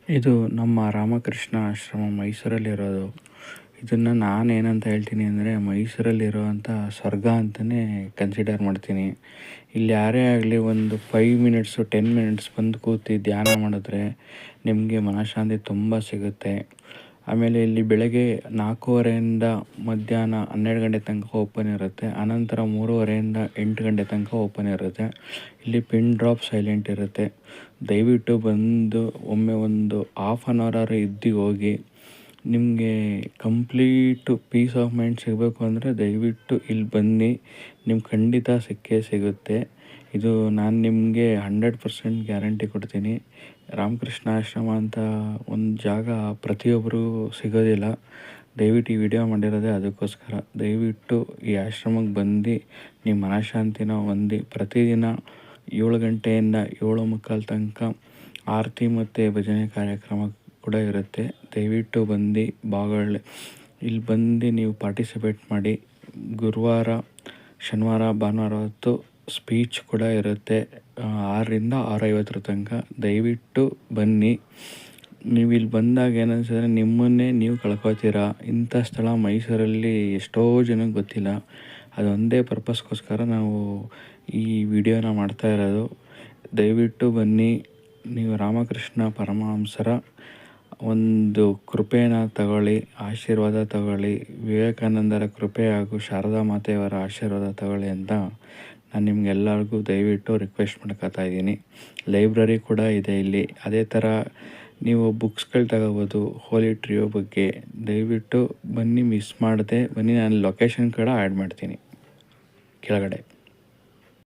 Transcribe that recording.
ಇದು ನಮ್ಮ ರಾಮಕೃಷ್ಣ ಆಶ್ರಮ ಮೈಸೂರಲ್ಲಿರೋದು. ಇದನ್ನು ನಾನೇನಂತ ಹೇಳ್ತೀನಿ ಅಂದರೆ, ಮೈಸೂರಲ್ಲಿರುವಂಥ ಸ್ವರ್ಗ ಅಂತಲೇ ಕನ್ಸಿಡರ್ ಮಾಡ್ತೀನಿ. ಇಲ್ಲಿ ಯಾರೇ ಆಗಲಿ ಒಂದು 5 ಮಿನಿಟ್ಸು 10 ಮಿನಿಟ್ಸ್ ಬಂದು ಕೂತು ಧ್ಯಾನ ಮಾಡಿದ್ರೆ ನಿಮಗೆ ಮನಃಶಾಂತಿ ತುಂಬ ಸಿಗುತ್ತೆ. ಆಮೇಲೆ ಇಲ್ಲಿ ಬೆಳಗ್ಗೆ 4:30ಇಂದ ಮಧ್ಯಾಹ್ನ 12 ಗಂಟೆ ತನಕ ಓಪನ್ ಇರುತ್ತೆ. ಆನಂತರ 3:30ಇಂದ 8 ಗಂಟೆ ತನಕ ಓಪನ್ ಇರುತ್ತೆ. ಇಲ್ಲಿ ಪಿನ್ ಡ್ರಾಪ್ ಸೈಲೆಂಟ್ ಇರುತ್ತೆ. ದಯವಿಟ್ಟು ಬಂದು ಒಮ್ಮೆ ಒಂದು ಹಾಫ್ ಆನ್ ಅವರ್ ಇದ್ದು ಹೋಗಿ. ನಿಮಗೆ ಕಂಪ್ಲೀಟು ಪೀಸ್ ಆಫ್ ಮೈಂಡ್ ಸಿಗಬೇಕು ಅಂದರೆ ದಯವಿಟ್ಟು ಇಲ್ಲಿ ಬನ್ನಿ, ನಿಮ್ಗೆ ಖಂಡಿತ ಸಿಕ್ಕೇ ಸಿಗುತ್ತೆ. ಇದು ನಾನು ನಿಮಗೆ 100% ಗ್ಯಾರಂಟಿ ಕೊಡ್ತೀನಿ. ರಾಮಕೃಷ್ಣ ಆಶ್ರಮ ಅಂತ ಒಂದು ಜಾಗ ಪ್ರತಿಯೊಬ್ಬರು ಸಿಗೋದಿಲ್ಲ. ದಯವಿಟ್ಟು ಈ ವಿಡಿಯೋ ಮಾಡಿರೋದೇ ಅದಕ್ಕೋಸ್ಕರ. ದಯವಿಟ್ಟು ಈ ಆಶ್ರಮಕ್ಕೆ ಬಂದು ನಿಮ್ಮ ಮನಃಶಾಂತಿನ ಹೊಂದಿ. ಪ್ರತಿದಿನ 7 ಗಂಟೆಯಿಂದ 7:45 ತನಕ ಆರತಿ ಮತ್ತು ಭಜನೆ ಕಾರ್ಯಕ್ರಮ ಕೂಡ ಇರುತ್ತೆ. ದಯವಿಟ್ಟು ಬಂದು ಇಲ್ಲಿ ಬಂದು ನೀವು ಪಾರ್ಟಿಸಿಪೇಟ್ ಮಾಡಿ. ಗುರುವಾರ, ಶನಿವಾರ, ಭಾನುವಾರ ಹೊತ್ತು ಸ್ಪೀಚ್ ಕೂಡ ಇರುತ್ತೆ 6ರಿಂದ 6:50 ತನಕ. ದಯವಿಟ್ಟು ಬನ್ನಿ. ನೀವು ಇಲ್ಲಿ ಬಂದಾಗ ಏನನ್ಸಿದ್ರೆ ನಿಮ್ಮನ್ನೇ ನೀವು ಕಳ್ಕೊತೀರಾ. ಇಂಥ ಸ್ಥಳ ಮೈಸೂರಲ್ಲಿ ಎಷ್ಟೋ ಜನಕ್ಕೆ ಗೊತ್ತಿಲ್ಲ. ಅದೊಂದೇ ಪರ್ಪಸ್ಗೋಸ್ಕರ ನಾವು ಈ ವಿಡಿಯೋನ ಮಾಡ್ತಾ ಇರೋದು. ದಯವಿಟ್ಟು ಬನ್ನಿ. ನೀವು ರಾಮಕೃಷ್ಣ ಪರಮಹಂಸರ ಒಂದು ಕೃಪೆನ ತಗೊಳ್ಳಿ, ಆಶೀರ್ವಾದ ತಗೊಳ್ಳಿ. ವಿವೇಕಾನಂದರ ಕೃಪೆ ಹಾಗೂ ಶಾರದಾ ಮಾತೆಯವರ ಆಶೀರ್ವಾದ ತಗೊಳ್ಳಿ ಅಂತ ನಾನು ನಿಮಗೆಲ್ಲರಿಗೂ ದಯವಿಟ್ಟು ರಿಕ್ವೆಸ್ಟ್ ಮಾಡ್ಕೊತಾ ಇದ್ದೀನಿ. ಲೈಬ್ರರಿ ಕೂಡ ಇದೆ ಇಲ್ಲಿ. ಅದೇ ಥರ ನೀವು ಬುಕ್ಸ್ಗಳು ತಗೋಬೋದು ಹೋಲಿ ಟ್ರಿಯೋ ಬಗ್ಗೆ. ದಯವಿಟ್ಟು ಬನ್ನಿ, ಮಿಸ್ ಮಾಡದೆ ಬನ್ನಿ. ನಾನು ಲೊಕೇಶನ್ ಕೂಡ ಆ್ಯಡ್ ಮಾಡ್ತೀನಿ ಕೆಳಗಡೆ.